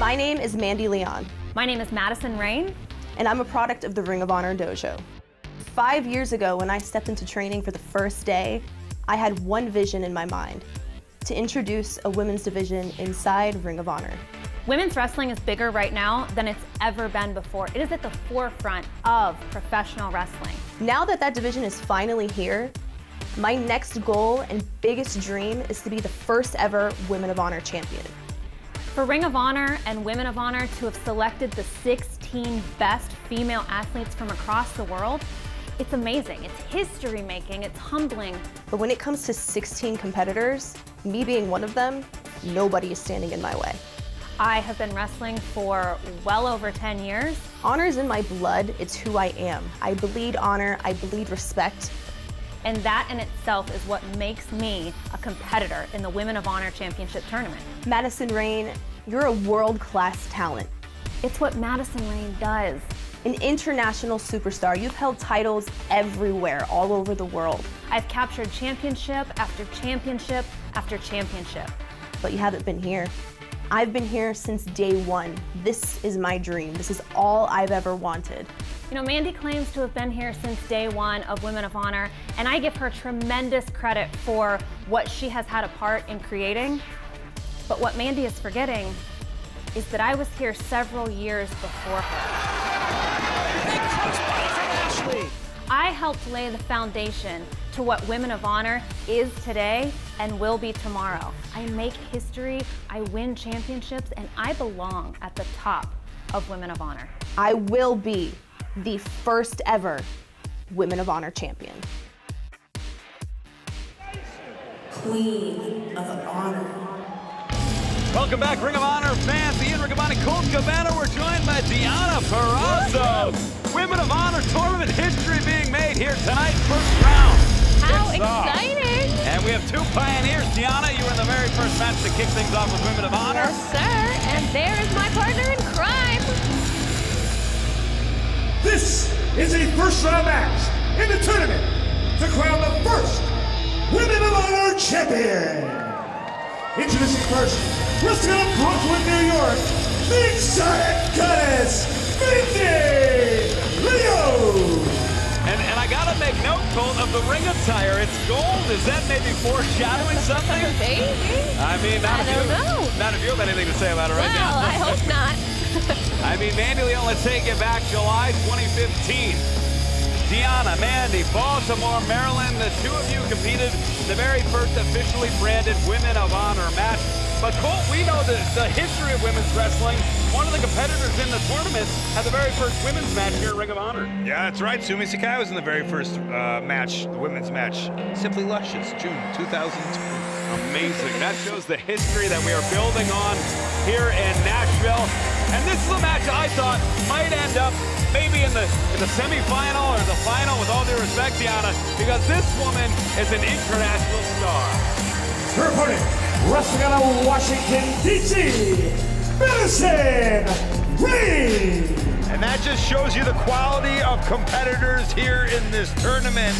My name is Mandy Leon. My name is Madison Rayne. And I'm a product of the Ring of Honor dojo. 5 years ago, when I stepped into training for the first day, I had one vision in my mind: to introduce a women's division inside Ring of Honor. Women's wrestling is bigger right now than it's ever been before. It is at the forefront of professional wrestling. Now that that division is finally here, my next goal and biggest dream is to be the first ever Women of Honor champion. For Ring of Honor and Women of Honor to have selected the 16 best female athletes from across the world, it's amazing. It's history making, it's humbling. But when it comes to 16 competitors, me being one of them, nobody is standing in my way. I have been wrestling for well over 10 years. Honor is in my blood, it's who I am. I bleed honor, I bleed respect. And that in itself is what makes me a competitor in the Women of Honor Championship Tournament. Madison Rayne, you're a world-class talent. It's what Madison Rayne does. An international superstar, you've held titles everywhere, all over the world. I've captured championship after championship after championship. But you haven't been here. I've been here since day one. This is my dream. This is all I've ever wanted. You know, Mandy claims to have been here since day one of Women of Honor, and I give her tremendous credit for what she has had a part in creating. But what Mandy is forgetting is that I was here several years before her. Big crossbody from Ashley. I helped lay the foundation to what Women of Honor is today and will be tomorrow. I make history, I win championships, and I belong at the top of Women of Honor. I will be the first ever Women of Honor champion. Queen of Honor. Welcome back, Ring of Honor fans. The Ring of Honor Colt Cabana. We're joined by Deonna Purrazzo. Women of Honor tournament history being made here tonight, first round. How exciting! And we have two pioneers. Deonna, you were in the very first match to kick things off with Women of Honor. Yes, sir. And there is my partner in crime. This is a first-round match in the tournament to crown the first Women of Honor champion. Introducing first, wrestling out of Brooklyn, New York, the Exotic Goddess, Mandy Leon. And I gotta make note, Colt, of the ring attire. It's gold. Is that maybe foreshadowing something? Maybe. I mean, not if you have anything to say about it right now. Well, I hope not. I mean, Mandy Leon, let's take it back July 2015. Deonna, Mandy, Baltimore, Maryland, the two of you competed in the very first officially branded Women of Honor match. But Colt, we know the history of women's wrestling. One of the competitors in the tournament had the very first women's match here at Ring of Honor. Yeah, that's right. Sumi Sakai was in the very first match, the women's match. Simply Luscious, June 2002. Amazing. That shows the history that we are building on here in Nashville. And this is a match I thought might end up maybe in the semifinal or the final, with all due respect, Deonna, because this woman is an international star. Her opponent, wrestling out of Washington, D.C., Madison Rayne. And that just shows you the quality of competitors here in this tournament.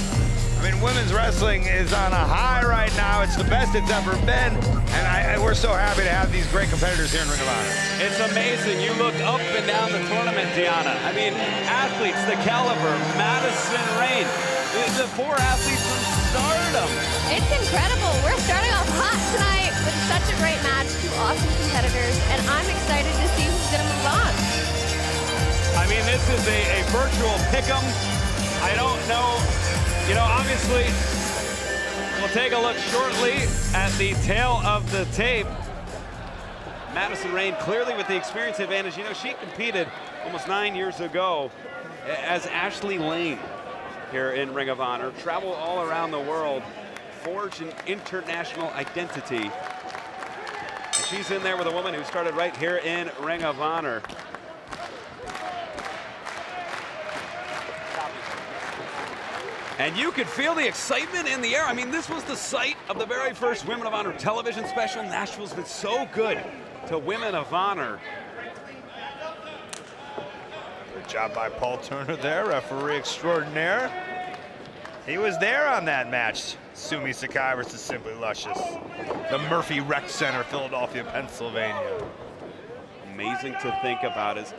I mean, women's wrestling is on a high right now. It's the best it's ever been. And we're so happy to have these great competitors here in Ring of Honor. It's amazing. You look up and down the tournament, Deonna. I mean, athletes, the caliber, Madison Rayne, the four athletes from Stardom. It's incredible. We're starting off hot tonight with such a great match, two awesome competitors, and I'm excited to see who's going to move on. I mean, this is a virtual pick'em. I don't know. You know, obviously, we'll take a look shortly at the tail of the tape. Madison Rayne clearly with the experience advantage. You know, she competed almost 9 years ago as Ashley Lane here in Ring of Honor. Traveled all around the world, forged an international identity. And she's in there with a woman who started right here in Ring of Honor. And you could feel the excitement in the air. I mean, this was the site of the very first Women of Honor television special. Nashville's been so good to Women of Honor. Good job by Paul Turner there, referee extraordinaire. He was there on that match. Sumi Sakai versus Simply Luscious. The Murphy Rec Center, Philadelphia, Pennsylvania. amazing to think about is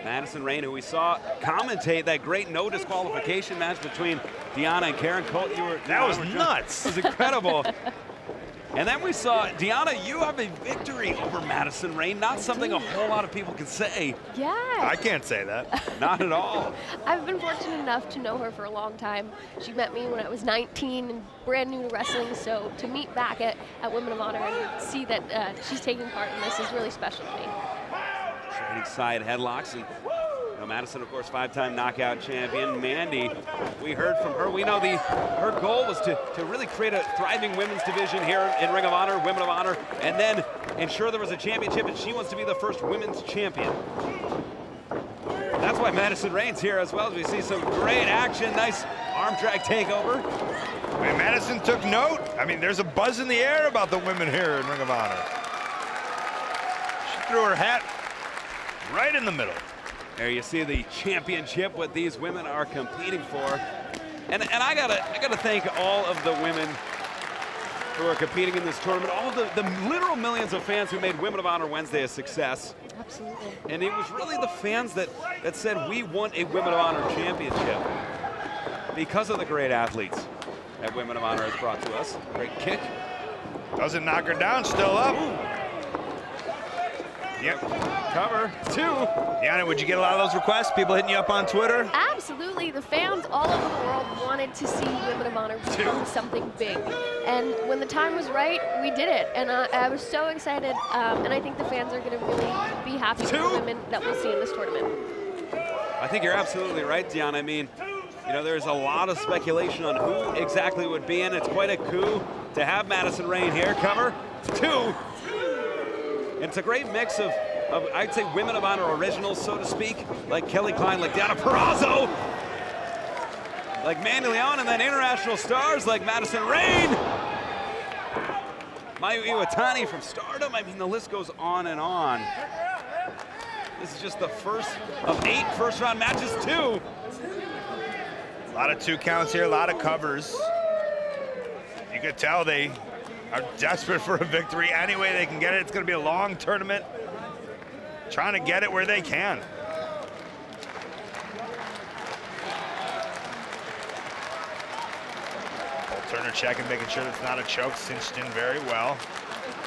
Madison Rayne, who we saw commentate that great no disqualification match between Deonna and Karen Colt. That was nuts. It was incredible. And then we saw, Deonna, you have a victory over Madison Rayne. Not something a whole lot of people can say. Yeah. I can't say that. Not at all. I've been fortunate enough to know her for a long time. She met me when I was 19 and brand new to wrestling, so to meet back at Women of Honor and see that she's taking part in this is really special to me. Trading side headlocks, and Madison, of course, 5-time knockout champion. Mandy, we heard from her. We know her goal was to really create a thriving women's division here in Ring of Honor, Women of Honor, and then ensure there was a championship, and she wants to be the first women's champion. That's why Madison Rayne's here as well, as we see some great action. Nice arm drag takeover. I mean, Madison took note. I mean, there's a buzz in the air about the women here in Ring of Honor. She threw her hat right in the middle. There you see the championship, what these women are competing for. And I gotta thank all of the women who are competing in this tournament, all the literal millions of fans who made Women of Honor Wednesday a success. Absolutely. And it was really the fans that said we want a Women of Honor championship because of the great athletes that Women of Honor has brought to us. Great kick. Doesn't knock her down, still up. Ooh. Yep, cover, 2. Deonna, would you get a lot of those requests? People hitting you up on Twitter? Absolutely. The fans all over the world wanted to see Women of Honor become something big. And when the time was right, we did it. And I was so excited. And I think the fans are going to really be happy with the women that we'll see in this tournament. I think you're absolutely right, Deonna. I mean, there's a lot of speculation on who exactly would be in. It's quite a coup to have Madison Rayne here. Cover, 2. It's a great mix of I'd say Women of Honor originals, so to speak, like Kelly Klein, like Deonna Purrazzo, like Mandy Leon, and then international stars like Madison Rayne, Mayu Iwatani from Stardom. I mean, the list goes on and on. This is just the first of 8 first-round matches, 2. A lot of 2 counts here, a lot of covers. You could tell they are desperate for a victory any way they can get it. It's going to be a long tournament, trying to get it where they can. Turner checking, making sure it's not a choke, cinched in very well.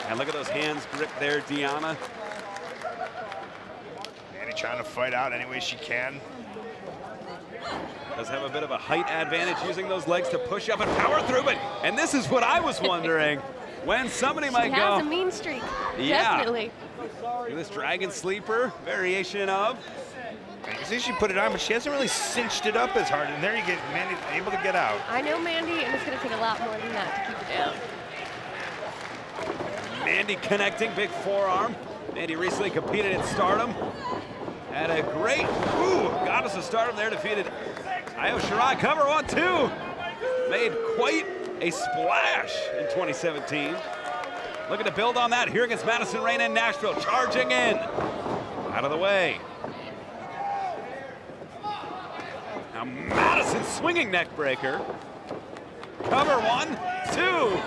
And look at those hands gripped there, Deonna. Mandy trying to fight out any way she can. Does have a bit of a height advantage using those legs to push up and power through, and this is what I was wondering. When somebody might go. She has a mean streak. Yeah. Definitely. Look at this dragon sleeper variation of. You can see she put it on, but she hasn't really cinched it up as hard. And there you get Mandy able to get out. I know Mandy, and it's going to take a lot more than that to keep her down. Mandy connecting, big forearm. Mandy recently competed in Stardom. Had a great, goddess of Stardom there, defeated Io Shirai. Cover 1, 2. Made quite a splash in 2017. Looking to build on that here against Madison Rayne in Nashville. Charging in. Out of the way. Now Madison swinging neck breaker. Cover 1, 2.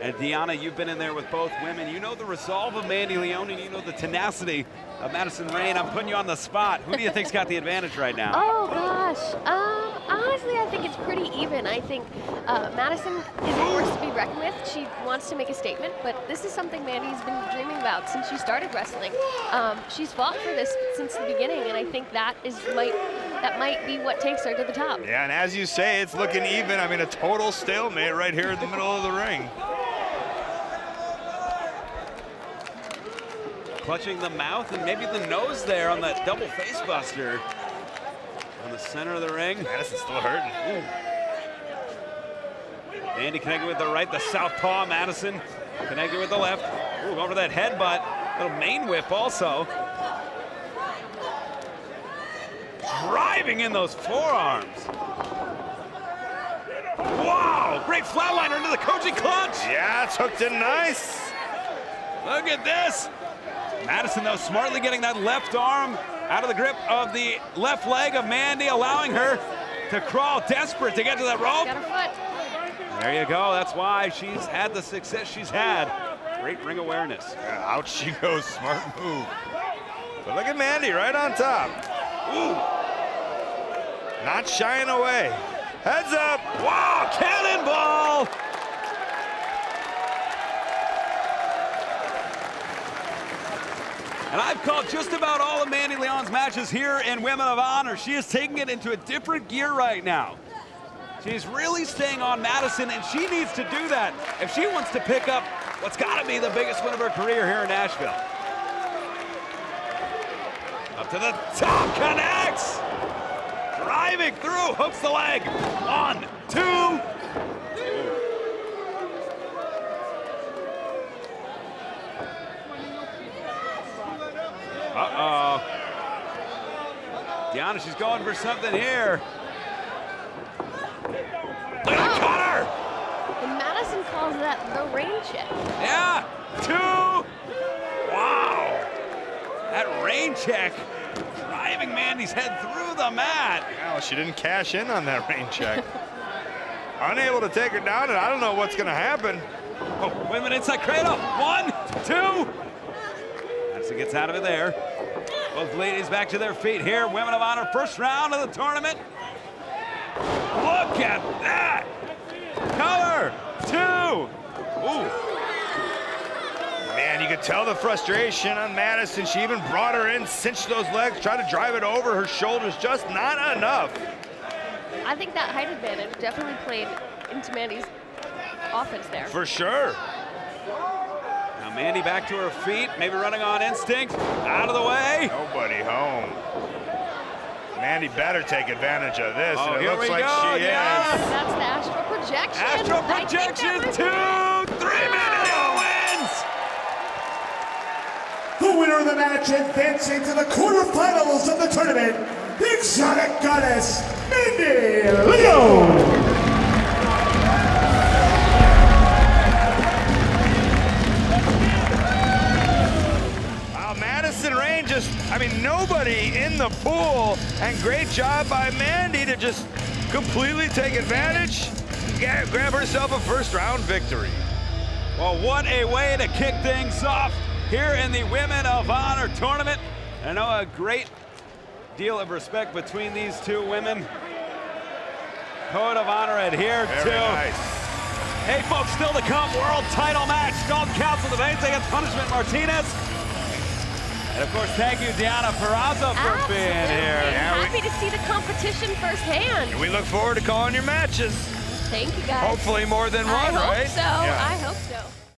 And Deonna, you've been in there with both women. You know the resolve of Mandy Leon, and you know the tenacity of Madison Rayne. I'm putting you on the spot. Who do you think's got the advantage right now? Oh gosh, honestly, I think it's pretty even. I think Madison is a force to be reckoned with. She wants to make a statement, but this is something Mandy's been dreaming about since she started wrestling. She's fought for this since the beginning, and I think that might be what takes her to the top. Yeah, and as you say, it's looking even. I mean, a total stalemate right here in the middle of the ring. Clutching the mouth and maybe the nose there on that double face buster. On the center of the ring. Madison's still hurting. Ooh. Mandy connected with the right, the southpaw. Madison connected with the left. Ooh, going for that headbutt. Little main whip also. Driving in those forearms. Wow, great flatliner into the Koji clutch. Yeah, it's hooked in nice. Look at this. Madison, though, smartly getting that left arm out of the grip of the left leg of Mandy, allowing her to crawl, desperate to get to that rope. Got her foot. There you go. That's why she's had the success she's had. Great ring awareness. Yeah, out she goes, smart move. But look at Mandy right on top. Ooh. Not shying away. Heads up. Wow, cannonball. And I've called just about all of Mandy Leon's matches here in Women of Honor. She is taking it into a different gear right now. She's really staying on Madison, and she needs to do that if she wants to pick up what's got to be the biggest win of her career here in Nashville. Up to the top, connects. Driving through, hooks the leg. 1, 2. Uh-oh. Deanna, she's going for something here. Look at the cutter! And Madison calls that the rain check. Yeah, 2. Wow. That rain check driving Mandy's head through the mat. Well, she didn't cash in on that rain check. Unable to take her down, and I don't know what's going to happen. Oh, wait a minute, inside cradle. 1, 2. Madison gets out of it there. Both ladies back to their feet here. Women of Honor, first round of the tournament. Look at that. Cover. 2. Ooh. Man, you could tell the frustration on Madison. She even brought her in, cinched those legs, tried to drive it over her shoulders, just not enough. I think that height advantage definitely played into Mandy's offense there. For sure. Now Mandy back to her feet, maybe running on instinct. Out of the way. Nobody home. Mandy better take advantage of this, Oh, and it here looks we like go, she yeah. is. That's the astral projection. Astral I think projection, that 2, 3, Mandy Leon wins. The winner of the match advancing to the quarterfinals of the tournament, the Exotic Goddess, Mandy Leon. Madison Rayne just, I mean, nobody in the pool, and great job by Mandy to just completely take advantage, grab herself a first round victory. Well, what a way to kick things off here in the Women of Honor tournament. I know a great deal of respect between these two women. Code of honor adhered to. Nice. Hey folks, still to come, world title match. Golden Council debates against Punishment Martinez. And of course, thank you, Deanna Peraza, for being here. Yeah, happy to see the competition firsthand. And we look forward to calling your matches. Thank you, guys. Hopefully more than one, I right? hope so. Yeah.